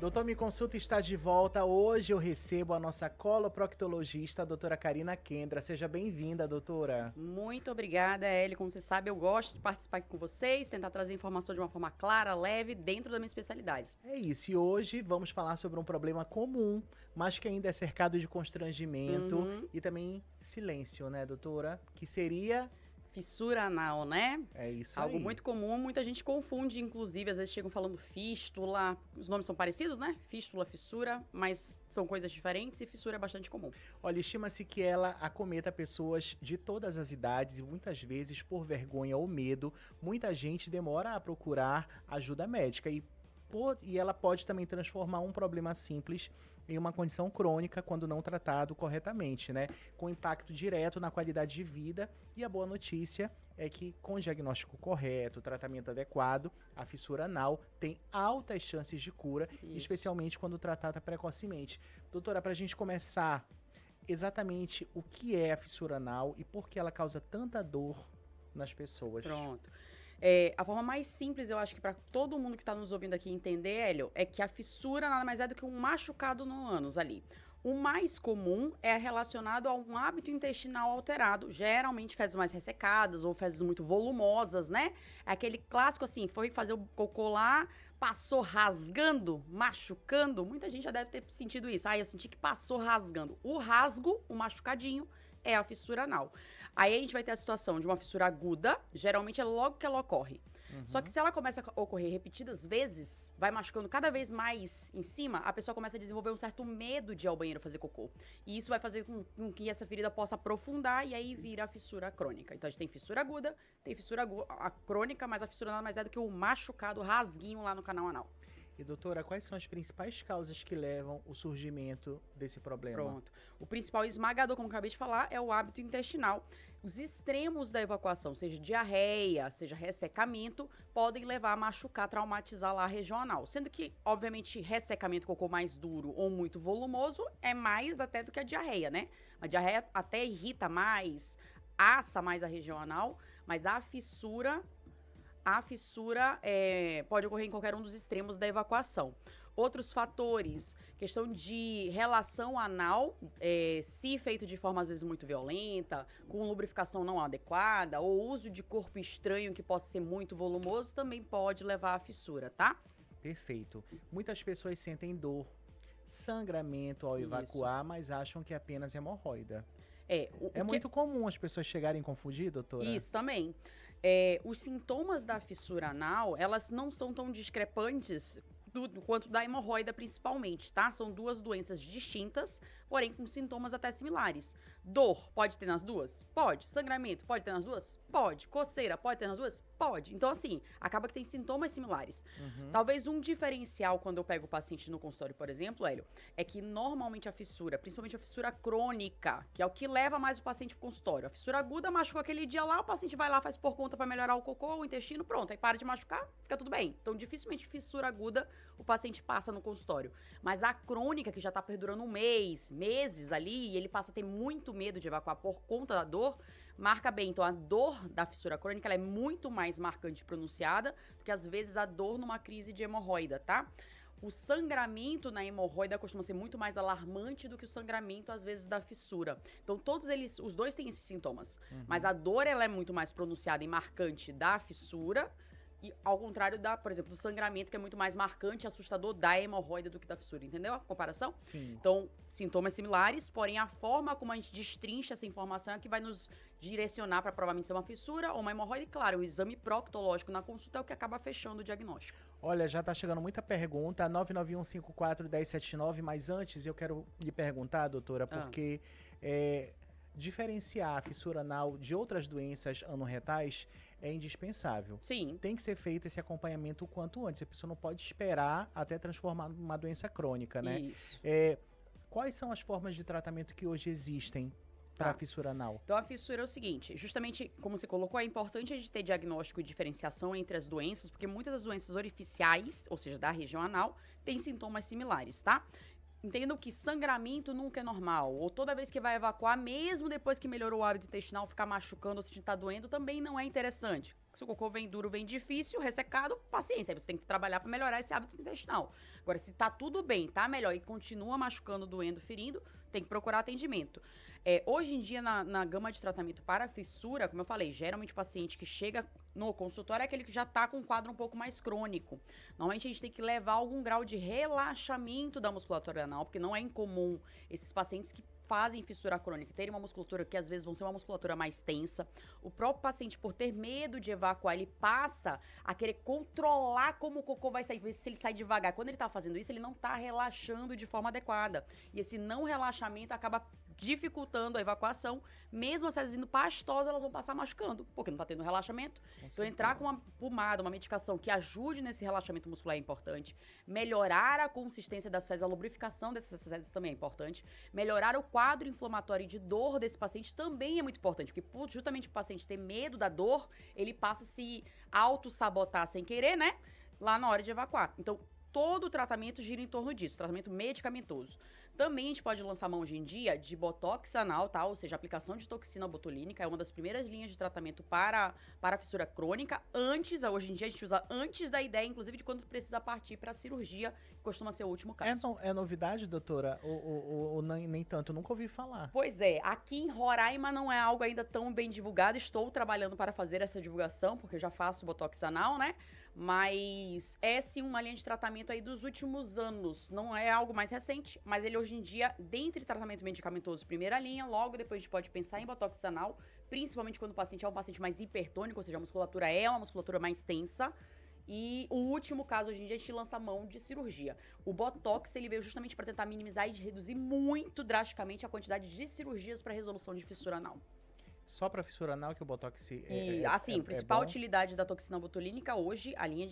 Doutor Me Consulta está de volta. Hoje eu recebo a nossa coloproctologista, a doutora Karina Kendra. Seja bem-vinda, doutora. Muito obrigada, Eli. Como você sabe, eu gosto de participar aqui com vocês, tentar trazer informação de uma forma clara, leve, dentro da minha especialidade. É isso, e hoje vamos falar sobre um problema comum, mas que ainda é cercado de constrangimento e também silêncio, né, doutora? Que seria... Fissura anal, né? É isso Algo aí. muito comum, muita gente confunde, inclusive, às vezes chegam falando fístula. Os nomes são parecidos, né? Fístula, fissura, mas são coisas diferentes e fissura é bastante comum. Olha, estima-se que ela acometa pessoas de todas as idades e muitas vezes, por vergonha ou medo, muita gente demora a procurar ajuda médica e ela pode também transformar um problema simples em uma condição crônica quando não tratado corretamente, né? Com impacto direto na qualidade de vida. E a boa notícia é que, com o diagnóstico correto, tratamento adequado, a fissura anal tem altas chances de cura, especialmente quando tratada precocemente. Doutora, para a gente começar, exatamente o que é a fissura anal e por que ela causa tanta dor nas pessoas? Pronto. A forma mais simples, eu acho que para todo mundo que está nos ouvindo aqui entender, Hélio, é que a fissura nada mais é do que um machucado no ânus ali. O mais comum é relacionado a um hábito intestinal alterado, geralmente fezes mais ressecadas ou fezes muito volumosas, né? É aquele clássico assim, foi fazer o cocô lá, passou rasgando, machucando. Muita gente já deve ter sentido isso. Eu senti que passou rasgando. O rasgo, o machucadinho, é a fissura anal. Aí a gente vai ter a situação de uma fissura aguda, geralmente é logo que ela ocorre. Só que se ela começa a ocorrer repetidas vezes, vai machucando cada vez mais em cima, a pessoa começa a desenvolver um certo medo de ir ao banheiro fazer cocô. E isso vai fazer com que essa ferida possa aprofundar e aí vira a fissura crônica. Então a gente tem fissura aguda, tem fissura crônica, mas a fissura nada mais é do que o machucado, rasguinho lá no canal anal. E doutora, quais são as principais causas que levam ao surgimento desse problema? Pronto. O principal esmagador, como eu acabei de falar, é o hábito intestinal. Os extremos da evacuação, seja diarreia, seja ressecamento, podem levar a machucar, traumatizar lá a região anal. Sendo que, obviamente, ressecamento cocô mais duro ou muito volumoso é mais até do que a diarreia, né? A diarreia até irrita mais, assa mais a região anal, mas a fissura pode ocorrer em qualquer um dos extremos da evacuação. Outros fatores, questão de relação anal, se feito de forma às vezes muito violenta, com lubrificação não adequada, ou uso de corpo estranho que possa ser muito volumoso, também pode levar à fissura, tá? Perfeito. Muitas pessoas sentem dor, sangramento ao evacuar, mas acham que é apenas hemorroida. É muito comum as pessoas chegarem a confundir, doutora? Isso também. Os sintomas da fissura anal, elas não são tão discrepantes quanto da hemorroida principalmente, tá? São duas doenças distintas, porém com sintomas até similares. Dor, pode ter nas duas? Pode. Sangramento, pode ter nas duas? Pode. Coceira, pode ter nas duas? Pode. Então, assim, acaba que tem sintomas similares. Talvez um diferencial quando eu pego o paciente no consultório, por exemplo, Hélio, é que normalmente a fissura, principalmente a fissura crônica, que é o que leva mais o paciente pro consultório. A fissura aguda machucou aquele dia lá, o paciente vai lá, faz por conta pra melhorar o cocô, o intestino, pronto. Aí para de machucar, fica tudo bem. Então, dificilmente fissura aguda o paciente passa no consultório. Mas a crônica, que já tá perdurando um mês, meses ali, e ele passa a ter muito medo de evacuar por conta da dor, marca bem. Então, a dor da fissura crônica ela é muito mais marcante e pronunciada do que, às vezes, a dor numa crise de hemorroida, tá? O sangramento na hemorroida costuma ser muito mais alarmante do que o sangramento, às vezes, da fissura. Então, todos eles, os dois têm esses sintomas. Mas a dor, ela é muito mais pronunciada e marcante da fissura, e ao contrário por exemplo, do sangramento, que é muito mais marcante e assustador da hemorroida do que da fissura. Entendeu a comparação? Sim. Então, sintomas similares, porém a forma como a gente destrincha essa informação é que vai nos direcionar para provavelmente ser uma fissura ou uma hemorroida. E claro, o exame proctológico na consulta é o que acaba fechando o diagnóstico. Olha, já tá chegando muita pergunta, 991541079, mas antes eu quero lhe perguntar, doutora, porque diferenciar a fissura anal de outras doenças anorretais é indispensável. Sim. Tem que ser feito esse acompanhamento o quanto antes. A pessoa não pode esperar até transformar numa doença crônica, né? Isso. Quais são as formas de tratamento que hoje existem para a fissura anal? Então, a fissura é o seguinte, justamente como você colocou, é importante a gente ter diagnóstico e diferenciação entre as doenças, porque muitas das doenças orificiais, ou seja, da região anal, têm sintomas similares, tá? Entendam que sangramento nunca é normal, ou toda vez que vai evacuar, mesmo depois que melhorou o hábito intestinal, ficar machucando ou sentindo que tá doendo, também não é interessante. Se o cocô vem duro, vem difícil, ressecado, paciência. Aí você tem que trabalhar para melhorar esse hábito intestinal. Agora, se tá tudo bem, tá melhor e continua machucando, doendo, ferindo, tem que procurar atendimento. Hoje em dia, na gama de tratamento para fissura, como eu falei, geralmente o paciente que chega no consultório é aquele que já tá com um quadro um pouco mais crônico. Normalmente a gente tem que levar algum grau de relaxamento da musculatura anal, porque não é incomum esses pacientes que fazem fissura crônica terem uma musculatura que às vezes vão ser uma musculatura mais tensa. O próprio paciente, por ter medo de evacuar, ele passa a querer controlar como o cocô vai sair, se ele sai devagar. Quando ele tá fazendo isso, ele não tá relaxando de forma adequada. E esse não relaxamento acaba dificultando a evacuação, mesmo as fezes vindo pastosas, elas vão passar machucando, porque não tá tendo relaxamento. Então, entrar com uma pomada, uma medicação que ajude nesse relaxamento muscular é importante. Melhorar a consistência das fezes, a lubrificação dessas fezes também é importante. Melhorar o quadro inflamatório de dor desse paciente também é muito importante, porque justamente o paciente ter medo da dor, ele passa a se auto-sabotar sem querer, né? Lá na hora de evacuar. Então, todo o tratamento gira em torno disso, tratamento medicamentoso. Também a gente pode lançar mão hoje em dia de botox anal, tá? Ou seja, aplicação de toxina botulínica, é uma das primeiras linhas de tratamento para a fissura crônica. Hoje em dia a gente usa antes da ideia, inclusive, de quando precisa partir para a cirurgia, que costuma ser o último caso. É novidade, doutora? Ou nem tanto? Eu nunca ouvi falar. Pois é, aqui em Roraima não é algo ainda tão bem divulgado. Estou trabalhando para fazer essa divulgação, porque eu já faço botox anal, né? Mas é sim uma linha de tratamento aí dos últimos anos. Não é algo mais recente, mas ele hoje em dia, dentre tratamento medicamentoso primeira linha, logo depois a gente pode pensar em botox anal, principalmente quando o paciente é um paciente mais hipertônico, ou seja, a musculatura é uma musculatura mais tensa. E o último caso, hoje em dia, a gente lança mão de cirurgia. O Botox, ele veio justamente para tentar minimizar e reduzir muito drasticamente a quantidade de cirurgias para resolução de fissura anal. Só para fissura anal que o Botox a principal utilidade da toxina botulínica hoje, a linha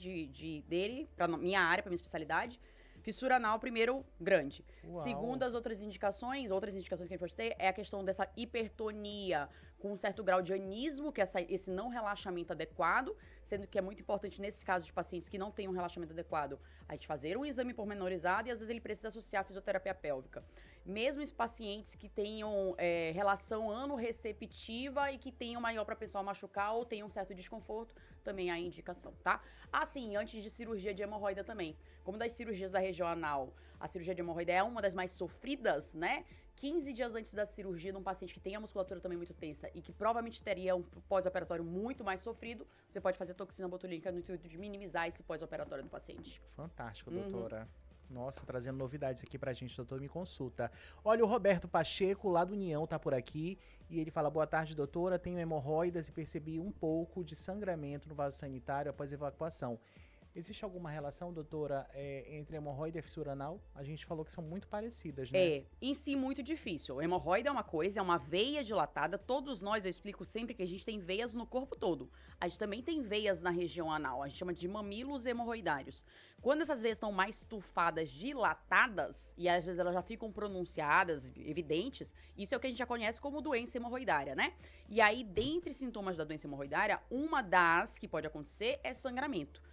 dele, para minha área, para minha especialidade, fissura anal, primeiro, grande. Uau. Segundo, as outras indicações que a gente pode ter é a questão dessa hipertonia com um certo grau de anismo, que é esse não relaxamento adequado, sendo que é muito importante, nesses casos de pacientes que não têm um relaxamento adequado, a gente fazer um exame pormenorizado e, às vezes, ele precisa associar a fisioterapia pélvica. Mesmo os pacientes que tenham relação anorreceptiva e que tenham maior propensão a machucar ou tenham um certo desconforto, também há indicação, tá? Assim, antes de cirurgia de hemorroida também. Como das cirurgias da região anal, a cirurgia de hemorroida é uma das mais sofridas, né? 15 dias antes da cirurgia, num paciente que tem a musculatura também muito tensa e que provavelmente teria um pós-operatório muito mais sofrido, você pode fazer toxina botulínica no intuito de minimizar esse pós-operatório do paciente. Fantástico, doutora. Nossa, trazendo novidades aqui pra gente, doutor, me consulta. Olha, o Roberto Pacheco, lá do União, tá por aqui, e ele fala: boa tarde, doutora, tenho hemorroidas e percebi um pouco de sangramento no vaso sanitário após evacuação. Existe alguma relação, doutora, entre hemorroida e fissura anal? A gente falou que são muito parecidas, né? Em si, muito difícil. Hemorroida é uma coisa, é uma veia dilatada. Todos nós, eu explico sempre que a gente tem veias no corpo todo. A gente também tem veias na região anal, a gente chama de mamilos hemorroidários. Quando essas veias estão mais tufadas, dilatadas, e às vezes elas já ficam pronunciadas, evidentes, isso é o que a gente já conhece como doença hemorroidária, né? E aí, dentre sintomas da doença hemorroidária, uma das que pode acontecer é sangramento.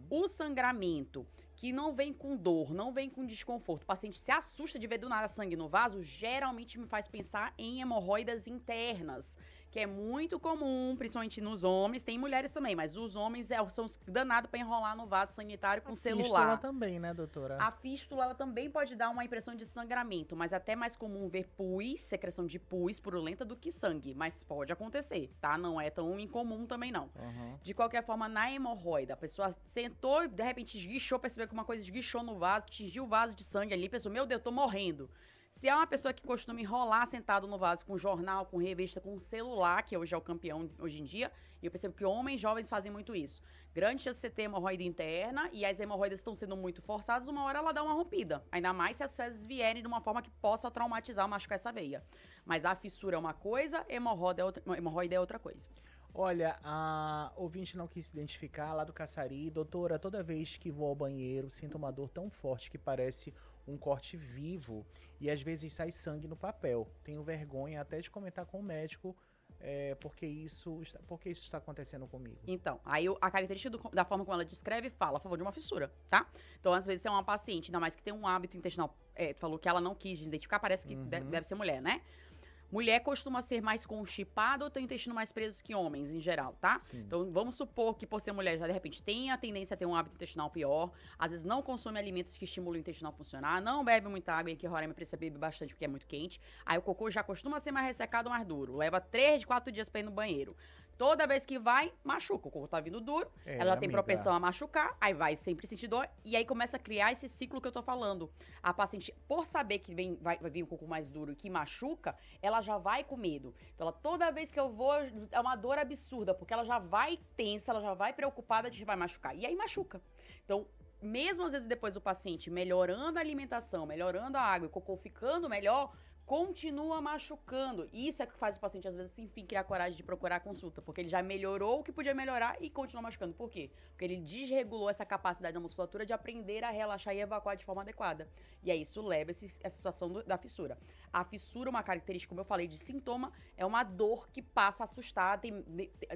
O sangramento que não vem com dor, não vem com desconforto, o paciente se assusta de ver do nada sangue no vaso, geralmente me faz pensar em hemorroidas internas, que é muito comum, principalmente nos homens, tem mulheres também, mas os homens são danados para enrolar no vaso sanitário com celular. A fístula também, né, doutora? A fístula, ela também pode dar uma impressão de sangramento, mas até mais comum ver pus, secreção de pus purulenta do que sangue, mas pode acontecer, tá? Não é tão incomum também, não. De qualquer forma, na hemorroida, a pessoa sentou e de repente esguichou, percebeu que uma coisa esguichou no vaso, atingiu o vaso de sangue ali, pensou: meu Deus, tô morrendo. Se é uma pessoa que costuma enrolar sentado no vaso com jornal, com revista, com celular, que hoje é o campeão hoje em dia, e eu percebo que homens jovens fazem muito isso. Grande chance de você ter hemorroida interna, e as hemorroidas estão sendo muito forçadas, uma hora ela dá uma rompida. Ainda mais se as fezes vierem de uma forma que possa traumatizar ou machucar essa veia. Mas a fissura é uma coisa, hemorroida é outra coisa. Olha, a ouvinte não quis se identificar, lá do Caçari. Doutora, toda vez que vou ao banheiro, sinto uma dor tão forte que parece um corte vivo e às vezes sai sangue no papel. Tenho vergonha até de comentar com o médico porque isso está acontecendo comigo. Então, aí a característica da forma como ela descreve fala a favor de uma fissura, tá? Então, às vezes, se é uma paciente, ainda mais que tem um hábito intestinal, falou que ela não quis identificar, parece que deve ser mulher, né? Mulher costuma ser mais constipada ou tem o intestino mais preso que homens, em geral, tá? Sim. Então, vamos supor que por ser mulher, já de repente tem a tendência a ter um hábito intestinal pior, às vezes não consome alimentos que estimulam o intestino a funcionar, não bebe muita água, e aqui Roraima precisa beber bastante porque é muito quente. Aí o cocô já costuma ser mais ressecado, mais duro. Leva 3, 4 dias pra ir no banheiro. Toda vez que vai, machuca. O cocô tá vindo duro, ela tem propensão a machucar, aí vai sempre sentir dor, e aí começa a criar esse ciclo que eu tô falando. A paciente, por saber que vai vir um cocô mais duro e que machuca, ela já vai com medo. Então, toda vez que eu vou, é uma dor absurda, porque ela já vai tensa, ela já vai preocupada de que vai machucar. E aí machuca. Então, mesmo às vezes depois do paciente melhorando a alimentação, melhorando a água e o cocô ficando melhor, continua machucando. Isso é que faz o paciente, às vezes, enfim, criar coragem de procurar a consulta, porque ele já melhorou o que podia melhorar e continua machucando. Por quê? Porque ele desregulou essa capacidade da musculatura de aprender a relaxar e evacuar de forma adequada. E aí isso leva essa situação da fissura. A fissura, uma característica, como eu falei, de sintoma, é uma dor que passa a assustar,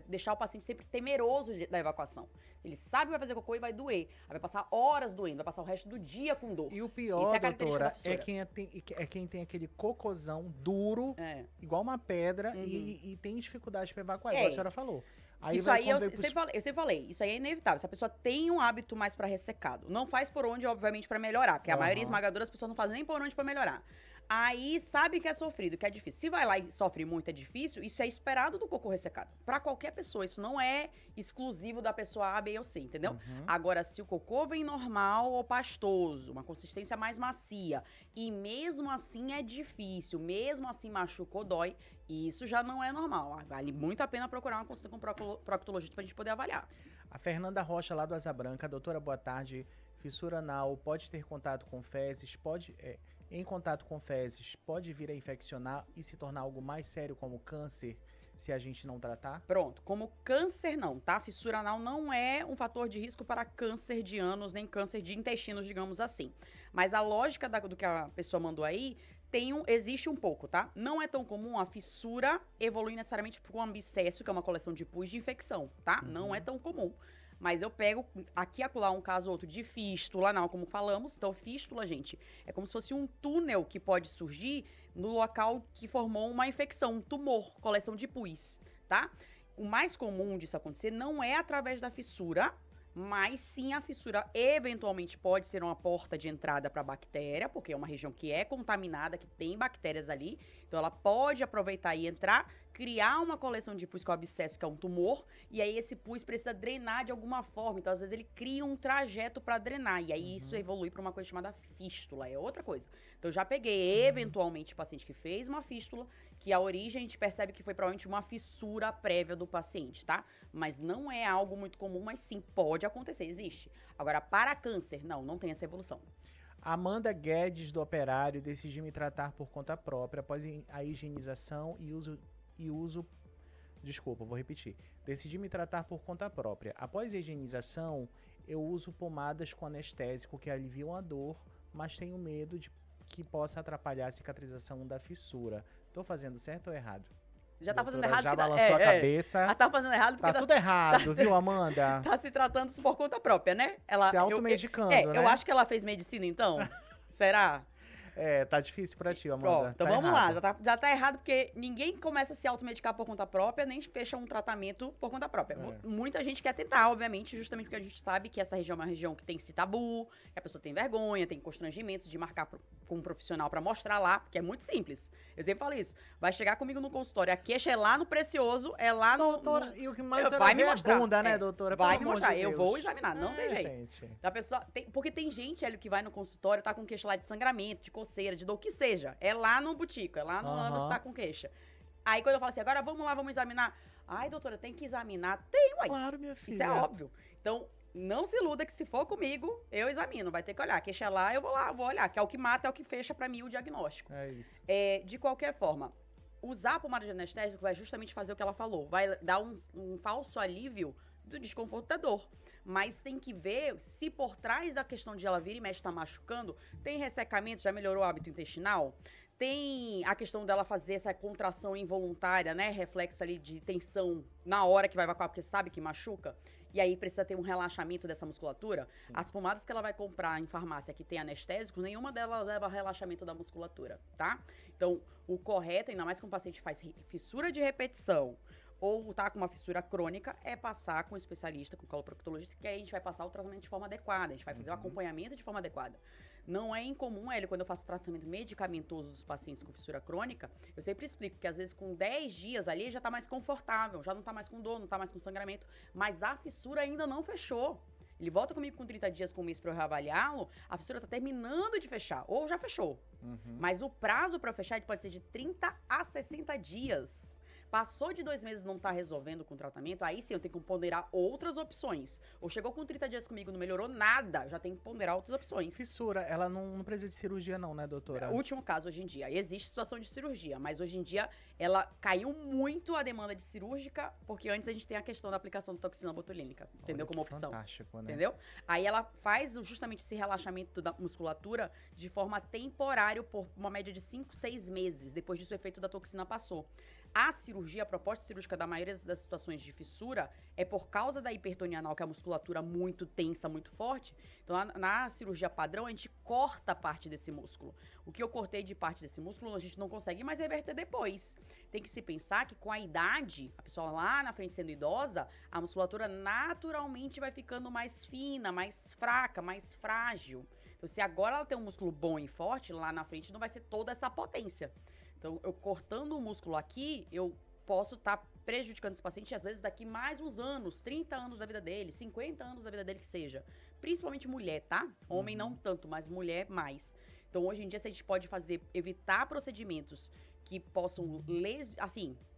deixar o paciente sempre temeroso da evacuação. Ele sabe que vai fazer cocô e vai doer. Aí vai passar horas doendo, vai passar o resto do dia com dor. E o pior, doutora, é quem tem aquele cocôzão duro, igual uma pedra, e tem dificuldade para evacuar, igual a senhora falou. Aí isso aí eu sempre falei, isso aí é inevitável. Se a pessoa tem um hábito mais para ressecado, não faz por onde, obviamente, para melhorar, porque a maioria esmagadora as pessoas não fazem nem por onde para melhorar. Aí sabe que é sofrido, que é difícil. Se vai lá e sofre muito, é difícil, isso é esperado do cocô ressecado. Pra qualquer pessoa, isso não é exclusivo da pessoa A, B ou C, entendeu? Agora, se o cocô vem normal ou pastoso, uma consistência mais macia, e mesmo assim é difícil, mesmo assim machucou, dói, isso já não é normal. Vale muito a pena procurar uma consulta com um proctologista pra gente poder avaliar. A Fernanda Rocha, lá do Asa Branca. Doutora, boa tarde. Fissura anal pode ter contato com fezes, em contato com fezes, pode vir a infeccionar e se tornar algo mais sério como câncer, se a gente não tratar? Pronto, como câncer não, tá? Fissura anal não é um fator de risco para câncer de ânus, nem câncer de intestinos, digamos assim. Mas a lógica do que a pessoa mandou aí, existe um pouco, tá? Não é tão comum a fissura evoluir necessariamente para um abscesso, que é uma coleção de pus de infecção, tá? Não é tão comum. Mas eu pego aqui e acolá um caso ou outro de fístula anal, como falamos. Então, fístula, gente, é como se fosse um túnel que pode surgir no local que formou uma infecção, um tumor, coleção de pus, tá? O mais comum disso acontecer não é através da fissura, mas sim a fissura eventualmente pode ser uma porta de entrada para a bactéria, porque é uma região que é contaminada, que tem bactérias ali. Então, ela pode aproveitar e entrar, criar uma coleção de pus, que é o abscesso, que é um tumor, e aí esse pus precisa drenar de alguma forma. Então, às vezes, ele cria um trajeto para drenar, e aí isso evolui para uma coisa chamada fístula, é outra coisa. Então, eu já peguei, eventualmente, paciente que fez uma fístula, que a origem a gente percebe que foi provavelmente uma fissura prévia do paciente, tá? Mas não é algo muito comum, mas sim, pode acontecer, existe. Agora, para câncer, não tem essa evolução. Amanda Guedes, do Operário, decidi me tratar por conta própria após a higienização e uso. Desculpa, vou repetir. Decidi me tratar por conta própria. Após a higienização, eu uso pomadas com anestésico que aliviam a dor, mas tenho medo de que possa atrapalhar a cicatrização da fissura. Tô fazendo certo ou errado? Já tá fazendo errado. Já balançou a cabeça. Ela tá fazendo errado porque tá tudo errado, viu, Amanda? Tá se tratando por conta própria, né? Se automedicando, né? Eu acho que ela fez medicina, então. Será? Tá difícil pra ti, Amanda. Ó, então vamos lá, já tá errado, porque ninguém começa a se automedicar por conta própria, nem fecha um tratamento por conta própria. Muita gente quer tentar, obviamente, justamente porque a gente sabe que essa região é uma região que tem esse tabu, que a pessoa tem vergonha, tem constrangimento de marcar com um profissional pra mostrar lá, porque é muito simples. Eu sempre falo isso. Vai chegar comigo no consultório, a queixa é lá no Precioso, é lá no... Doutora, e o que mais vai me mostrar. Bunda, né, doutora? Vai me mostrar, eu vou examinar, não tem jeito. Gente. Da pessoa, porque tem gente, Hélio, que vai no consultório, tá com queixa lá de sangramento, de coceira, de dor, o que seja. É lá no butico, é lá no ânus, tá com queixa. Aí quando eu falo assim, agora vamos lá, vamos examinar. Ai, doutora, tem que examinar. Tem, ué. Claro, minha filha. Isso é óbvio. Então, não se iluda que se for comigo, eu examino. Vai ter que olhar. Queixa lá, eu vou lá, vou olhar. Que é o que mata, é o que fecha pra mim o diagnóstico. É isso. De qualquer forma, usar a pomada de anestésico vai justamente fazer o que ela falou. Vai dar um falso alívio do desconforto da dor. Mas tem que ver se por trás da questão de ela vir e mexe tá machucando, tem ressecamento, já melhorou o hábito intestinal? Tem a questão dela fazer essa contração involuntária, né? Reflexo ali de tensão na hora que vai evacuar, porque sabe que machuca. e aí precisa ter um relaxamento dessa musculatura. Sim. As pomadas que ela vai comprar em farmácia que tem anestésicos, nenhuma delas leva relaxamento da musculatura, tá? Então, o correto, ainda mais que um paciente faz fissura de repetição ou tá com uma fissura crônica, é passar com um especialista, com coloproctologista, que aí a gente vai passar o tratamento de forma adequada, a gente vai fazer o acompanhamento de forma adequada. Não é incomum, Hélio, quando eu faço tratamento medicamentoso dos pacientes com fissura crônica, eu sempre explico que às vezes com 10 dias ali já tá mais confortável, já não tá mais com dor, não tá mais com sangramento, mas a fissura ainda não fechou. Ele volta comigo com 30 dias, com um mês pra eu reavaliá-lo, a fissura tá terminando de fechar, ou já fechou. Mas o prazo pra fechar pode ser de 30 a 60 dias. Passou de 2 meses e não tá resolvendo com o tratamento, aí sim eu tenho que ponderar outras opções. Ou chegou com 30 dias comigo, não melhorou nada, já tem que ponderar outras opções. Fissura, ela não precisa de cirurgia não, né, doutora? Último caso hoje em dia. Existe situação de cirurgia, mas hoje em dia ela caiu muito a demanda de cirúrgica, porque antes a gente tem a questão da aplicação de toxina botulínica, entendeu? Olha, Como opção. Fantástico, né? Entendeu? Aí ela faz justamente esse relaxamento da musculatura de forma temporária por uma média de 5, 6 meses. Depois disso o efeito da toxina passou. A cirurgia, a proposta cirúrgica da maioria das situações de fissura é por causa da hipertonia anal, que é a musculatura muito tensa, muito forte. Então, na cirurgia padrão, a gente corta parte desse músculo. O que eu cortei de parte desse músculo, a gente não consegue mais reverter depois. Tem que se pensar que com a idade, a pessoa lá na frente sendo idosa, a musculatura naturalmente vai ficando mais fina, mais fraca, mais frágil. Então, se agora ela tem um músculo bom e forte, lá na frente não vai ser toda essa potência. Então, eu cortando o músculo aqui, eu posso estar prejudicando esse paciente, às vezes, daqui mais uns anos, 30 anos da vida dele, 50 anos da vida dele que seja. Principalmente mulher, tá? Homem não tanto, mas mulher mais. Então, hoje em dia, se a gente pode evitar procedimentos que possam,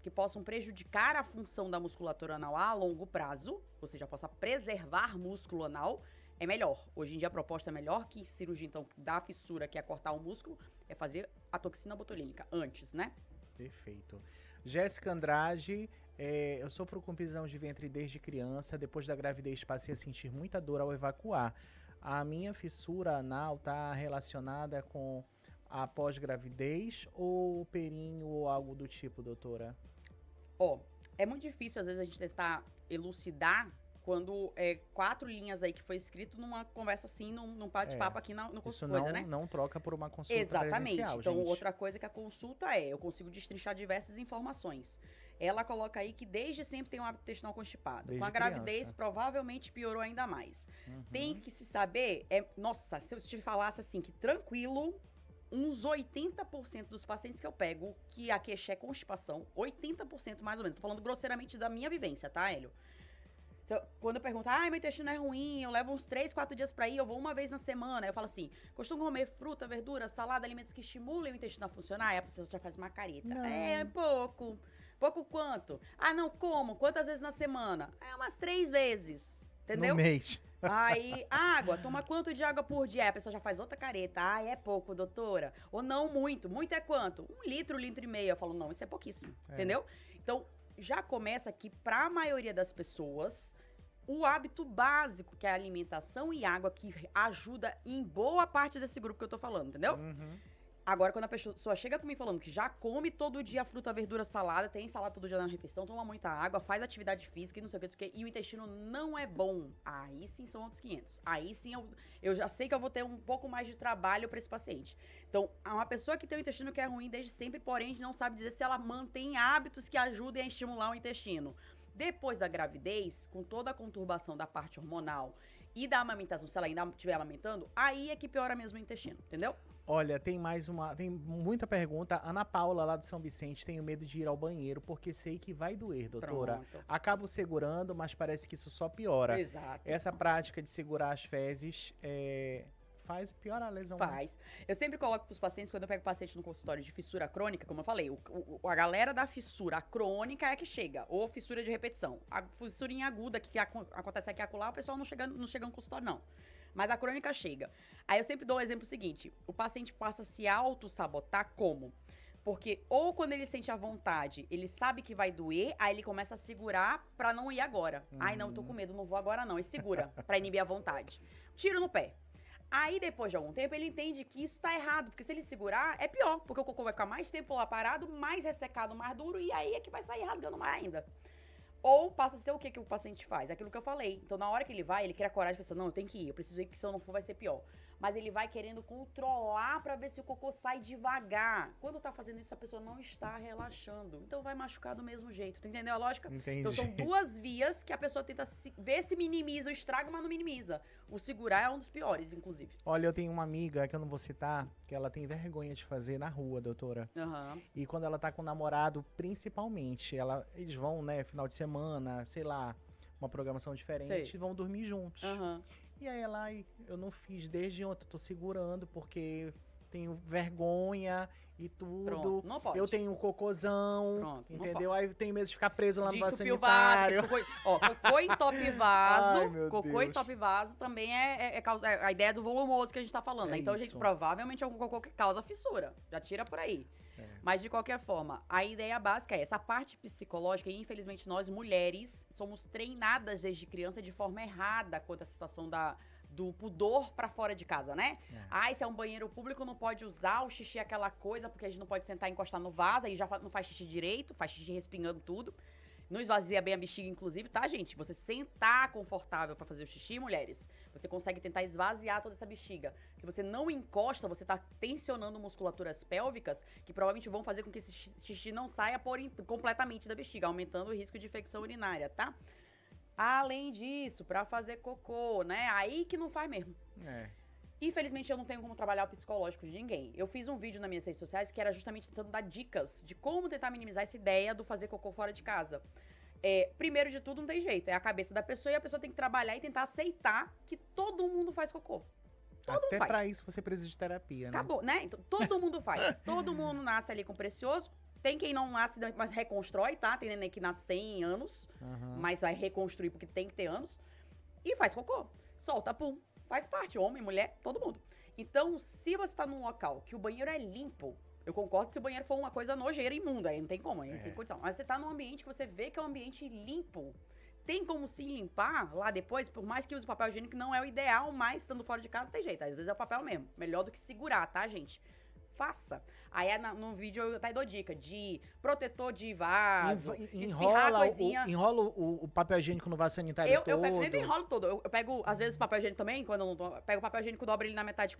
que possam prejudicar a função da musculatura anal a longo prazo, ou seja, possa preservar músculo anal, é melhor. Hoje em dia a proposta é melhor que cirurgia, então, da fissura, que é cortar o músculo, é fazer a toxina botulínica antes, né? Perfeito. Jéssica Andrade, eu sofro com prisão de ventre desde criança, depois da gravidez passei a sentir muita dor ao evacuar. A minha fissura anal está relacionada com a pós-gravidez ou períneo ou algo do tipo, doutora? É muito difícil às vezes a gente tentar elucidar quando 4 linhas aí que foi escrito numa conversa assim, num bate-papo aqui no Isso coisa, né? não troca por uma consulta Exatamente. presencial, Então, gente. outra coisa que a consulta eu consigo destrinchar diversas informações. Ela coloca aí que desde sempre tem um hábito intestinal constipado. Desde Com a gravidez, criança. provavelmente piorou ainda mais. Tem que se saber, nossa, se eu te falasse assim, que tranquilo, uns 80% dos pacientes que eu pego, que a queixa é constipação, 80% mais ou menos. Tô falando grosseiramente da minha vivência, tá, Hélio? Quando eu pergunto, meu intestino é ruim, eu levo uns 3, 4 dias pra ir, eu vou uma vez na semana. Eu falo assim, costumo comer fruta, verdura, salada, alimentos que estimulem o intestino a funcionar? Aí a pessoa já faz uma careta. Não. Pouco. Pouco quanto? Não, como? Quantas vezes na semana? Umas 3 vezes. Entendeu? No mês. Aí, água, toma quanto de água por dia? Aí a pessoa já faz outra careta. É pouco, doutora. Ou não muito. Muito é quanto? 1 litro, 1,5 litro. Eu falo, não, isso é pouquíssimo. Entendeu? Então, já começa que pra maioria das pessoas, o hábito básico, que é a alimentação e água, que ajuda em boa parte desse grupo que eu tô falando, entendeu? Agora, quando a pessoa chega comigo falando que já come todo dia fruta, verdura, salada, tem salada todo dia na refeição, toma muita água, faz atividade física e não sei o que, e o intestino não é bom, aí sim são outros 500. Aí sim eu já sei que eu vou ter um pouco mais de trabalho para esse paciente. Então, uma pessoa que tem o intestino que é ruim desde sempre, porém, não sabe dizer se ela mantém hábitos que ajudem a estimular o intestino. Depois da gravidez, com toda a conturbação da parte hormonal e da amamentação, se ela ainda estiver amamentando, aí é que piora mesmo o intestino, entendeu? Olha, tem muita pergunta. Ana Paula, lá do São Vicente, tenho medo de ir ao banheiro porque sei que vai doer, doutora. Pronto. Acabo segurando, mas parece que isso só piora. Exato. Essa prática de segurar as fezes faz piorar a lesão. Faz. Eu sempre coloco para os pacientes, quando eu pego paciente no consultório de fissura crônica, como eu falei, a galera da fissura crônica é a que chega, ou fissura de repetição. A fissurinha aguda que acontece aqui e acolá, o pessoal não chega no consultório, não. Mas a crônica chega. Aí eu sempre dou o exemplo seguinte, o paciente passa a se auto-sabotar como? Porque ou quando ele sente a vontade, ele sabe que vai doer, aí ele começa a segurar pra não ir agora. Ai, não, tô com medo, não vou agora não. E segura pra inibir a vontade. Tiro no pé. Aí, depois de algum tempo, ele entende que isso tá errado. Porque se ele segurar, é pior. Porque o cocô vai ficar mais tempo lá parado, mais ressecado, mais duro. E aí é que vai sair rasgando mais ainda. Ou passa a ser o que o paciente faz? Aquilo que eu falei. Então, na hora que ele vai, ele cria coragem, pensa, não, eu tenho que ir, eu preciso ir, porque se eu não for vai ser pior. Mas ele vai querendo controlar pra ver se o cocô sai devagar. Quando tá fazendo isso, a pessoa não está relaxando. Então vai machucar do mesmo jeito. Tu entendeu a lógica? Entendi. Então são duas vias que a pessoa tenta ver se minimiza o estrago, mas não minimiza. O segurar é um dos piores, inclusive. Olha, eu tenho uma amiga, que eu não vou citar, que ela tem vergonha de fazer na rua, doutora. Aham. E quando ela tá com o namorado, principalmente, eles vão, né, final de semana, sei lá, uma programação diferente, Sei. e vão dormir juntos. Aham. E aí ela, "Ai, eu não fiz desde ontem, tô segurando porque tenho vergonha e tudo. Pronto, não pode. Eu tenho um cocôzão, Pronto, não entendeu? Aí eu tenho medo de ficar preso lá no De vaso entupir o vaso. sanitário. Cocô em top vaso. Ai, meu Cocô em Deus. top vaso também é a ideia do volumoso que a gente tá falando, né? É Então, isso. gente, provavelmente é um cocô que causa fissura. Já tira por aí. É. Mas, de qualquer forma, a ideia básica é essa parte psicológica, e infelizmente nós, mulheres, somos treinadas desde criança de forma errada quanto à situação do pudor pra fora de casa, né? É. Ah, se é um banheiro público, não pode usar o xixi aquela coisa, porque a gente não pode sentar e encostar no vaso, aí já não faz xixi direito, faz xixi respingando tudo. Não esvazia bem a bexiga, inclusive, tá, gente? Você sentar confortável pra fazer o xixi, mulheres, você consegue tentar esvaziar toda essa bexiga. Se você não encosta, você tá tensionando musculaturas pélvicas que provavelmente vão fazer com que esse xixi não saia completamente da bexiga, aumentando o risco de infecção urinária, tá? Além disso, pra fazer cocô, né? Aí que não faz mesmo. É. Infelizmente, eu não tenho como trabalhar o psicológico de ninguém. Eu fiz um vídeo nas minhas redes sociais que era justamente tentando dar dicas de como tentar minimizar essa ideia do fazer cocô fora de casa. Primeiro de tudo, não tem jeito. É a cabeça da pessoa e a pessoa tem que trabalhar e tentar aceitar que todo mundo faz cocô. Todo Até mundo faz. pra isso você precisa de terapia, né? Acabou, né? Então, todo mundo faz. Todo mundo nasce ali com precioso. Tem quem não nasce, mas reconstrói, tá? Tem neném que nasce 100 anos, Aham. mas vai reconstruir porque tem que ter anos. E faz cocô. Solta, pum. Faz parte, homem, mulher, todo mundo. Então, se você tá num local que o banheiro é limpo, eu concordo se o banheiro for uma coisa nojeira, imunda, aí não tem como, aí sem condição. Mas você tá num ambiente que você vê que é um ambiente limpo, tem como se limpar lá depois, por mais que use papel higiênico, que não é o ideal, mas estando fora de casa não tem jeito, às vezes é o papel mesmo. Melhor do que segurar, tá, gente? Faça. Aí no vídeo eu até dou dica de protetor de vaso, espirrar coisinha. Enrola o papel higiênico no vaso sanitário todo. Eu pego, nem enrolo todo. Eu pego, às vezes, papel higiênico também, quando eu não tô. Pego o papel higiênico, dobro ele na metade,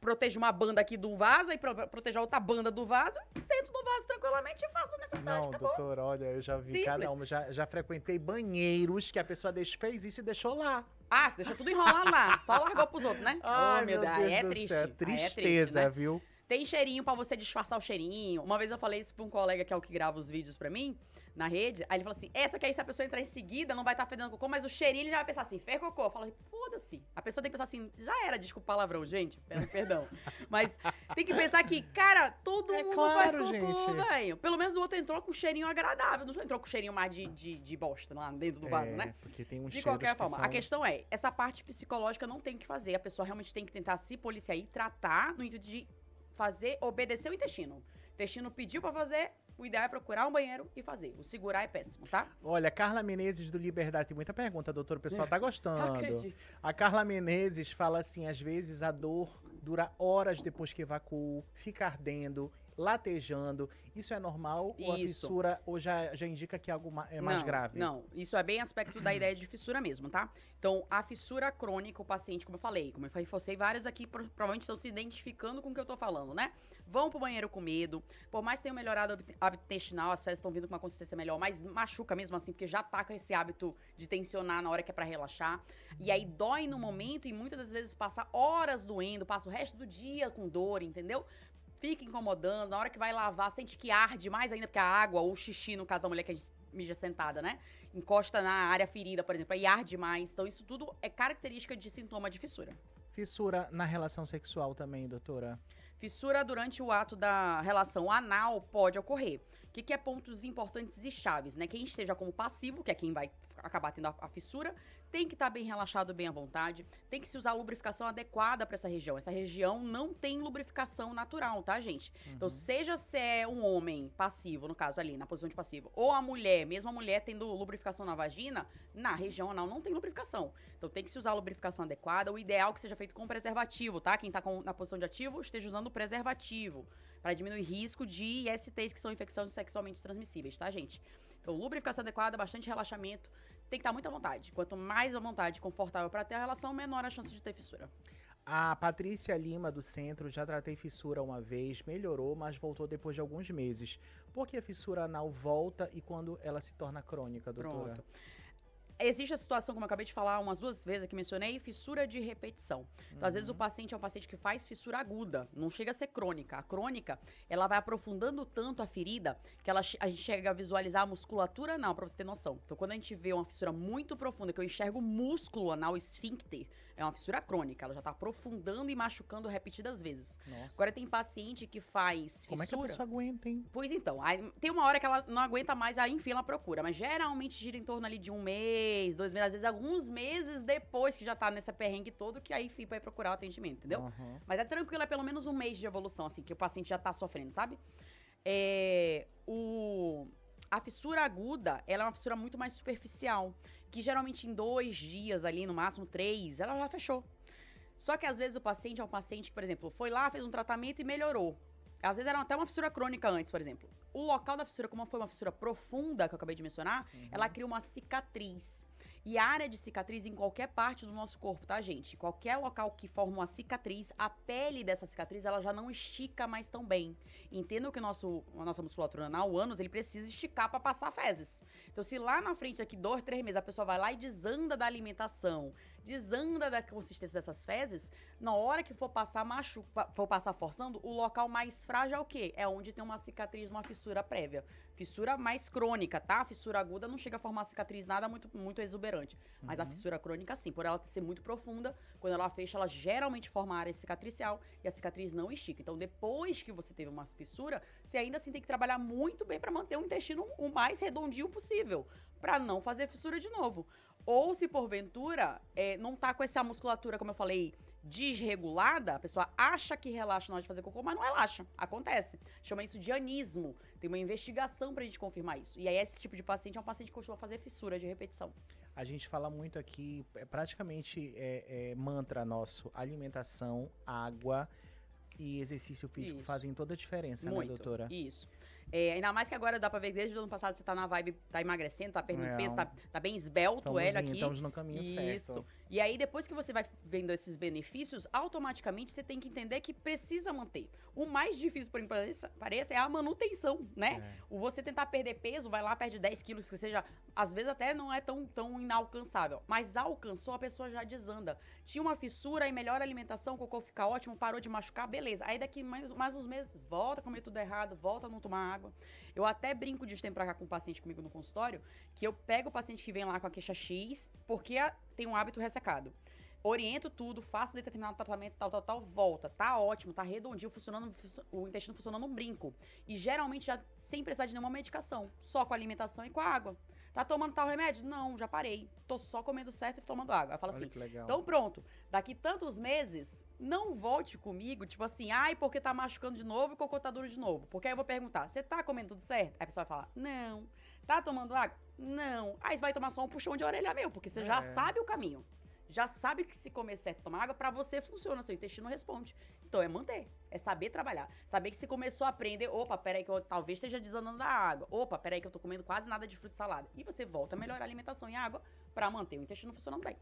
protejo uma banda aqui do vaso, aí protejo a outra banda do vaso, e sento no vaso tranquilamente e faço a necessidade. Não, Acabou. doutor, olha, eu já vi Simples. cada uma. Já frequentei banheiros que a pessoa fez isso e deixou lá. Ah, deixa tudo enrolado lá. Só largou pros outros, né? Ai, Oh, meu Deus, aí é do triste. céu, Aí é triste, tristeza, né? viu? Tem cheirinho pra você disfarçar o cheirinho. Uma vez eu falei isso pra um colega que é o que grava os vídeos pra mim, na rede. Aí ele falou assim, só que aí se a pessoa entrar em seguida, não vai estar fedendo cocô, mas o cheirinho ele já vai pensar assim, fez cocô. Eu falo, foda-se. A pessoa tem que pensar assim, já era, desculpa o palavrão, gente, perdão. Mas tem que pensar que, cara, todo mundo faz claro, cocô, gente. velho. Pelo menos o outro entrou com um cheirinho agradável, não entrou com cheirinho mais de bosta lá dentro do vaso, né? Porque tem um De qualquer cheiros que forma, são- a questão é, essa parte psicológica não tem o que fazer. A pessoa realmente tem que tentar se policiar e tratar no intuito de obedecer o intestino. O intestino pediu pra fazer, o ideal é procurar um banheiro e fazer. O segurar é péssimo, tá? Olha, Carla Menezes do Liberdade tem muita pergunta, doutor. O pessoal tá gostando. Acredito. A Carla Menezes fala assim: às vezes a dor dura horas depois que evacua, fica ardendo, latejando. Isso é normal? Ou a Isso. fissura ou já indica que algo é mais grave? Não, isso é bem aspecto da ideia de fissura mesmo, tá? Então, a fissura crônica, o paciente, como eu reforcei vários aqui, provavelmente estão se identificando com o que eu tô falando, né? Vão pro banheiro com medo, por mais que tenham melhorado o hábito intestinal, as fezes estão vindo com uma consistência melhor, mas machuca mesmo assim, porque já tá com esse hábito de tensionar na hora que é pra relaxar. E aí dói no momento e muitas das vezes passa horas doendo, passa o resto do dia com dor, entendeu? Fica incomodando, na hora que vai lavar, sente que arde mais ainda, porque a água ou o xixi, no caso da mulher que a gente mija sentada, né? Encosta na área ferida, por exemplo, aí arde mais. Então isso tudo é característica de sintoma de fissura. Fissura na relação sexual também, doutora? Fissura durante o ato da relação anal pode ocorrer. O que é pontos importantes e chaves, né? Quem esteja como passivo, que é quem vai acabar tendo a fissura, tem que estar bem relaxado, bem à vontade, tem que se usar lubrificação adequada para essa região. Essa região não tem lubrificação natural, tá, gente? Então, seja se é um homem passivo, no caso ali, na posição de passivo, ou a mulher, mesmo a mulher tendo lubrificação na vagina, na região anal não tem lubrificação. Então, tem que se usar a lubrificação adequada. O ideal é que seja feito com preservativo, tá? Quem tá na posição de ativo, esteja usando preservativo, para diminuir risco de ISTs, que são infecções sexualmente transmissíveis, tá, gente? Então, lubrificação adequada, bastante relaxamento, tem que estar muito à vontade. Quanto mais à vontade, confortável para ter a relação, menor a chance de ter fissura. A Patrícia Lima, do centro, já tratei fissura uma vez, melhorou, mas voltou depois de alguns meses. Por que a fissura anal volta e quando ela se torna crônica, doutora? Pronto. Existe a situação, como eu acabei de falar umas 2 vezes aqui, mencionei, fissura de repetição. Então, às vezes, o paciente é um paciente que faz fissura aguda, não chega a ser crônica. A crônica, ela vai aprofundando tanto a ferida que a gente chega a visualizar a musculatura anal, pra você ter noção. Então, quando a gente vê uma fissura muito profunda, que eu enxergo o músculo anal esfíncter, é uma fissura crônica. Ela já tá aprofundando e machucando repetidas vezes. Nossa. Agora, tem paciente que faz fissura... Como é que a pessoa aguenta, hein? Pois então, aí tem uma hora que ela não aguenta mais, aí enfim ela procura, mas geralmente gira em torno ali de 1 mês, 2 meses, às vezes alguns meses depois que já tá nesse perrengue todo, que aí enfim vai procurar o atendimento, entendeu? Mas é tranquilo, é pelo menos 1 mês de evolução, assim, que o paciente já tá sofrendo, sabe? A fissura aguda, ela é uma fissura muito mais superficial, que geralmente em 2 dias ali, no máximo 3, ela já fechou. Só que às vezes o paciente é um paciente que, por exemplo, foi lá, fez um tratamento e melhorou. Às vezes era até uma fissura crônica antes, por exemplo. O local da fissura, como foi uma fissura profunda, que eu acabei de mencionar, ela cria uma cicatriz. E a área de cicatriz em qualquer parte do nosso corpo, tá, gente? Qualquer local que forma uma cicatriz, a pele dessa cicatriz, ela já não estica mais tão bem. Entendam que a nossa musculatura anal, o ânus, ele precisa esticar para passar fezes. Então, se lá na frente, daqui 2, 3 meses, a pessoa vai lá e desanda da alimentação, desanda da consistência dessas fezes, na hora que for passar forçando, o local mais frágil é o quê? É onde tem uma cicatriz, uma fissura prévia. Fissura mais crônica, tá? A fissura aguda não chega a formar cicatriz nada muito exuberante. Mas a fissura crônica, sim. Por ela ser muito profunda, quando ela fecha, ela geralmente forma a área cicatricial e a cicatriz não estica. Então, depois que você teve uma fissura, você ainda assim tem que trabalhar muito bem para manter o intestino o mais redondinho possível, para não fazer fissura de novo. Ou se porventura não tá com essa musculatura, como eu falei, desregulada, a pessoa acha que relaxa na hora de fazer cocô, mas não relaxa. Acontece. Chama isso de anismo. Tem uma investigação pra gente confirmar isso. E aí esse tipo de paciente é um paciente que costuma fazer fissura de repetição. A gente fala muito aqui, praticamente mantra nosso, alimentação, água e exercício físico fazem toda a diferença, né, doutora? Isso. Ainda mais que agora dá pra ver, desde o ano passado você tá na vibe, tá emagrecendo, tá perdendo peso, tá bem esbelto, o Hélio aqui. Estamos no caminho certo. Isso. E aí, depois que você vai vendo esses benefícios, automaticamente você tem que entender que precisa manter. O mais difícil, por pareça, é a manutenção, né? O você tentar perder peso, vai lá, perde 10 quilos, que seja, às vezes até não é tão inalcançável. Mas alcançou, a pessoa já desanda. Tinha uma fissura e melhora a alimentação, o cocô fica ótimo, parou de machucar, beleza. Aí daqui mais uns meses, volta a comer tudo errado, volta a não tomar água. Eu até brinco de tempo pra cá com um paciente comigo no consultório, que eu pego o paciente que vem lá com a queixa X, porque tem um hábito ressecado. Oriento tudo, faço determinado tratamento, tal, volta. Tá ótimo, tá redondinho, funcionando, o intestino funcionando um brinco. E geralmente já sem precisar de nenhuma medicação, só com a alimentação e com a água. Tá tomando tal remédio? Não, já parei. Tô só comendo certo e tomando água. Eu falo Olha assim, que legal. então pronto, daqui tantos meses, não volte comigo, tipo assim, ai, porque tá machucando de novo e o cocô tá duro de novo. Porque aí eu vou perguntar, você tá comendo tudo certo? Aí a pessoa vai falar, não. Tá tomando água? Não. Aí você vai tomar só um puxão de orelha meu, porque você já sabe o caminho. Já sabe que se comer certo e tomar água, pra você funciona, seu intestino responde. Então é manter, é saber trabalhar. Saber que se começou a aprender, opa, peraí que eu talvez esteja desandando da água. Opa, peraí que eu tô comendo quase nada de fruta e salada. E você volta a melhorar a alimentação e a água pra manter o intestino funcionando bem.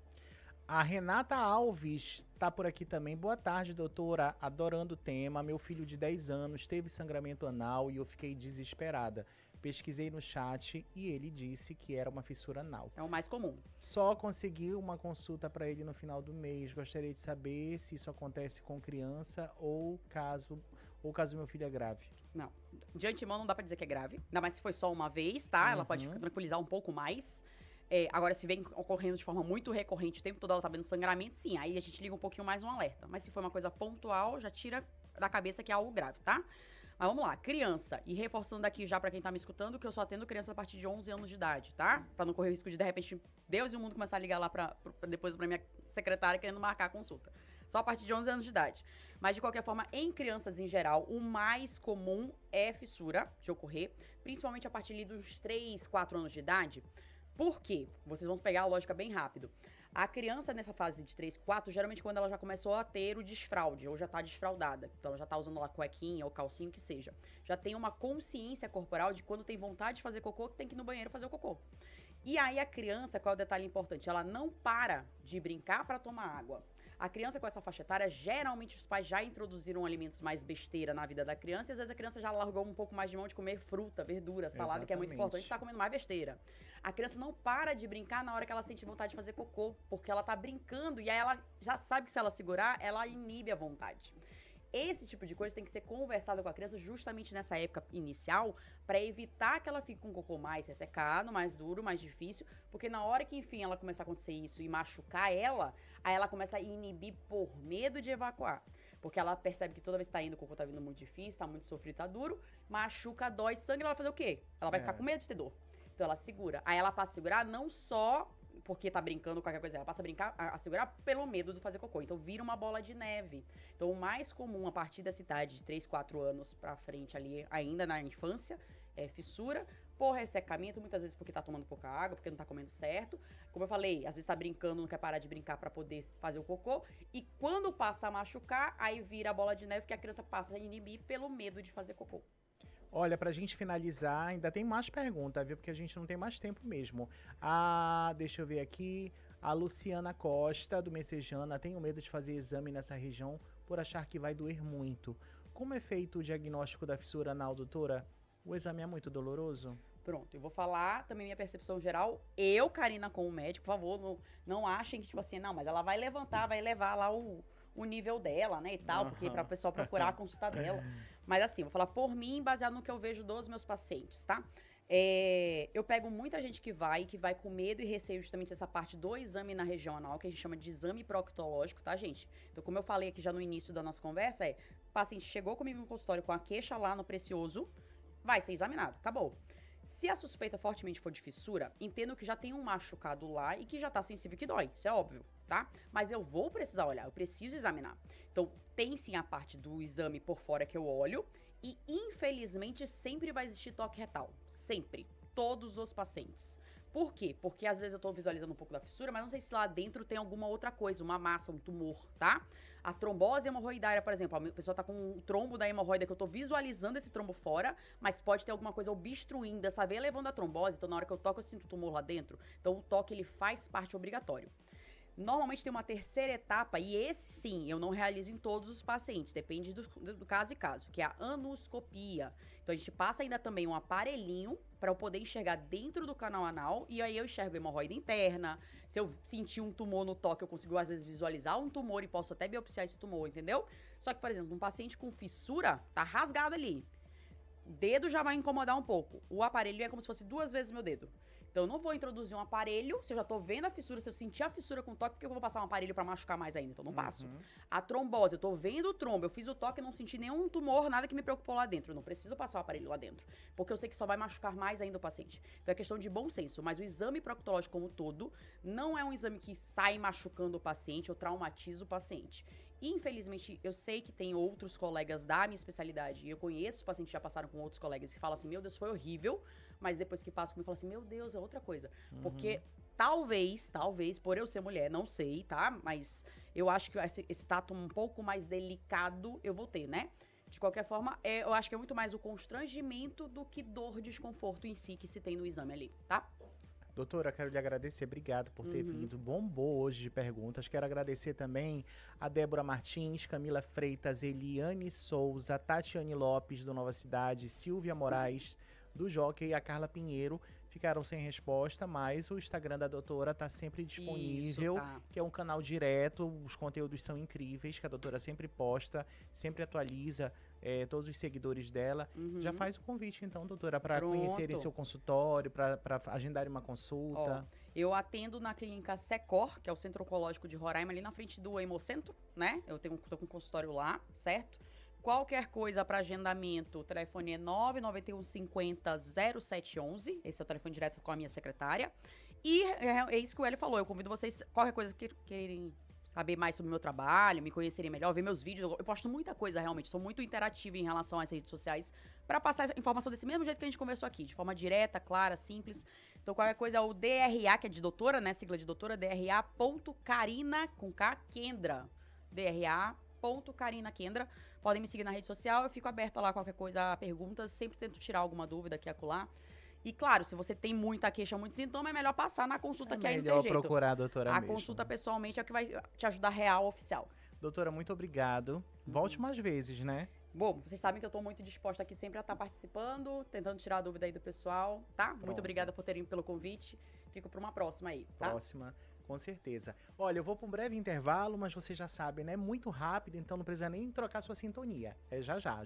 A Renata Alves tá por aqui também. Boa tarde, doutora. Adorando o tema. Meu filho de 10 anos teve sangramento anal e eu fiquei desesperada. Pesquisei no chat e ele disse que era uma fissura anal. É o mais comum. Só consegui uma consulta para ele no final do mês. Gostaria de saber se isso acontece com criança ou caso meu filho é grave. Não. De antemão não dá pra dizer que é grave. Ainda mais se foi só uma vez, tá? Ela pode tranquilizar um pouco mais. Agora, se vem ocorrendo de forma muito recorrente, o tempo todo ela tá vendo sangramento, sim. Aí a gente liga um pouquinho mais um alerta. Mas se for uma coisa pontual, já tira da cabeça que é algo grave, tá? Mas vamos lá, criança. E reforçando aqui já pra quem tá me escutando, que eu só atendo criança a partir de 11 anos de idade, tá? Pra não correr o risco de repente, Deus e o mundo começar a ligar lá depois pra minha secretária querendo marcar a consulta. Só a partir de 11 anos de idade. Mas, de qualquer forma, em crianças em geral, o mais comum é fissura de ocorrer, principalmente a partir ali dos 3, 4 anos de idade. Por quê? Vocês vão pegar a lógica bem rápido. A criança nessa fase de 3, 4, geralmente quando ela já começou a ter o desfraude, ou já tá desfraudada. Então ela já tá usando lá cuequinha ou calcinha, o que seja. Já tem uma consciência corporal de quando tem vontade de fazer cocô, que tem que ir no banheiro fazer o cocô. E aí a criança, qual é o detalhe importante? Ela não para de brincar para tomar água. A criança com essa faixa etária, geralmente os pais já introduziram alimentos mais besteira na vida da criança e às vezes a criança já largou um pouco mais de mão de comer fruta, verdura, salada, Exatamente. que é muito importante, tá comendo mais besteira. A criança não para de brincar na hora que ela sente vontade de fazer cocô, porque ela tá brincando e aí ela já sabe que se ela segurar, ela inibe a vontade. Esse tipo de coisa tem que ser conversado com a criança justamente nessa época inicial para evitar que ela fique com o cocô mais ressecado, mais duro, mais difícil, porque na hora que, enfim, ela começar a acontecer isso e machucar ela, aí ela começa a inibir por medo de evacuar. Porque ela percebe que toda vez que tá indo, o cocô tá vindo muito difícil, tá muito sofrido, tá duro, machuca, dói sangue, ela vai fazer o quê? Ela vai ficar com medo de ter dor. Então ela segura. Aí ela passa a segurar não só porque tá brincando qualquer coisa, ela passa a brincar, a segurar pelo medo de fazer cocô. Então vira uma bola de neve. Então o mais comum a partir dessa idade de 3, 4 anos pra frente ali, ainda na infância, é fissura, por ressecamento, muitas vezes porque tá tomando pouca água, porque não tá comendo certo. Como eu falei, às vezes tá brincando, não quer parar de brincar pra poder fazer o cocô. E quando passa a machucar, aí vira a bola de neve que a criança passa a inibir pelo medo de fazer cocô. Olha, pra gente finalizar, ainda tem mais perguntas, viu? Porque a gente não tem mais tempo mesmo. Deixa eu ver aqui. A Luciana Costa, do Messejana, tenho medo de fazer exame nessa região por achar que vai doer muito. Como é feito o diagnóstico da fissura anal, doutora? O exame é muito doloroso? Pronto, eu vou falar também minha percepção geral. Eu, Karina, como médico, por favor, não achem que, tipo assim, não, mas ela vai levantar, vai levar lá o nível dela, né, e tal, porque para o pessoal procurar a consulta dela. Mas assim, vou falar por mim, baseado no que eu vejo dos meus pacientes, tá? Eu pego muita gente que vai com medo e receio justamente essa parte do exame na região anal, que a gente chama de exame proctológico, tá, gente? Então, como eu falei aqui já no início da nossa conversa, o paciente chegou comigo no consultório com a queixa lá no precioso, vai ser examinado, acabou. Se a suspeita fortemente for de fissura, entendo que já tem um machucado lá e que já tá sensível que dói, isso é óbvio, tá? Mas eu vou precisar olhar, eu preciso examinar. Então, tem sim a parte do exame por fora que eu olho e, infelizmente, sempre vai existir toque retal. Sempre. Todos os pacientes. Por quê? Porque às vezes eu tô visualizando um pouco da fissura, mas não sei se lá dentro tem alguma outra coisa, uma massa, um tumor, tá? A trombose hemorroidária, por exemplo, a pessoa tá com um trombo da hemorroida que eu tô visualizando esse trombo fora, mas pode ter alguma coisa obstruindo essa veia levando a trombose, então na hora que eu toco eu sinto o tumor lá dentro. Então o toque ele faz parte obrigatório. Normalmente tem uma terceira etapa, e esse sim, eu não realizo em todos os pacientes, depende do caso e caso, que é a anoscopia. Então a gente passa ainda também um aparelhinho para eu poder enxergar dentro do canal anal, e aí eu enxergo hemorroida interna. Se eu sentir um tumor no toque, eu consigo às vezes visualizar um tumor e posso até biopsiar esse tumor, entendeu? Só que, por exemplo, um paciente com fissura, tá rasgado ali. O dedo já vai incomodar um pouco. O aparelho é como se fosse 2 vezes meu dedo. Então, eu não vou introduzir um aparelho, se eu já tô vendo a fissura, se eu sentir a fissura com o toque, porque eu vou passar um aparelho pra machucar mais ainda? Então, não passo. A trombose, eu tô vendo o trombo, eu fiz o toque e não senti nenhum tumor, nada que me preocupou lá dentro. Eu não preciso passar o aparelho lá dentro, porque eu sei que só vai machucar mais ainda o paciente. Então, é questão de bom senso. Mas o exame proctológico como um todo não é um exame que sai machucando o paciente ou traumatiza o paciente. Infelizmente, eu sei que tem outros colegas da minha especialidade, e eu conheço pacientes que já passaram com outros colegas que falam assim, meu Deus, foi horrível, mas depois que passa comigo, falam assim, meu Deus, é outra coisa. Porque talvez, por eu ser mulher, não sei, tá? Mas eu acho que esse tato um pouco mais delicado eu vou ter, né? De qualquer forma, eu acho que é muito mais o constrangimento do que dor, desconforto em si que se tem no exame ali, tá? Doutora, quero lhe agradecer, obrigado por ter vindo. Bombou hoje de perguntas. Quero agradecer também a Débora Martins, Camila Freitas, Eliane Souza, Tatiane Lopes, do Nova Cidade, Silvia Moraes, do Jockey, e a Carla Pinheiro. Ficaram sem resposta, mas o Instagram da doutora tá sempre disponível, Isso, tá. que é um canal direto, os conteúdos são incríveis, que a doutora sempre posta, sempre atualiza todos os seguidores dela. Já faz o convite, então, doutora, para conhecerem seu consultório, para agendarem uma consulta. Ó, eu atendo na clínica Secor, que é o Centro Oncológico de Roraima, ali na frente do Hemocentro, né? Tô com um consultório lá, certo? Qualquer coisa para agendamento, o telefone é 991 50 0711. Esse é o telefone direto com a minha secretária. E é isso que o Hélio falou. Eu convido vocês, qualquer coisa que querem saber mais sobre o meu trabalho, me conhecerem melhor, ver meus vídeos. Eu posto muita coisa, realmente. Sou muito interativa em relação às redes sociais para passar essa informação desse mesmo jeito que a gente conversou aqui, de forma direta, clara, simples. Então, qualquer coisa é o DRA, que é de doutora, né? Sigla de doutora, DRA.Carina, com K, Kendra. DRA.Carina Kendra. Podem me seguir na rede social, eu fico aberta lá, qualquer coisa, perguntas. Sempre tento tirar alguma dúvida aqui e acolá. E claro, se você tem muita queixa, muito sintoma, é melhor passar na consulta que aí não tem jeito. É melhor procurar a doutora A mesmo. consulta pessoalmente é o que vai te ajudar real, oficial. Doutora, muito obrigado. Volte mais vezes, né? Bom, vocês sabem que eu tô muito disposta aqui sempre a estar participando, tentando tirar a dúvida aí do pessoal, tá? Pronto. Muito obrigada por terem pelo convite. Fico para uma próxima aí, tá? Próxima, com certeza. Olha, eu vou para um breve intervalo, mas você já sabe, né? Muito rápido, então não precisa nem trocar sua sintonia. É já já.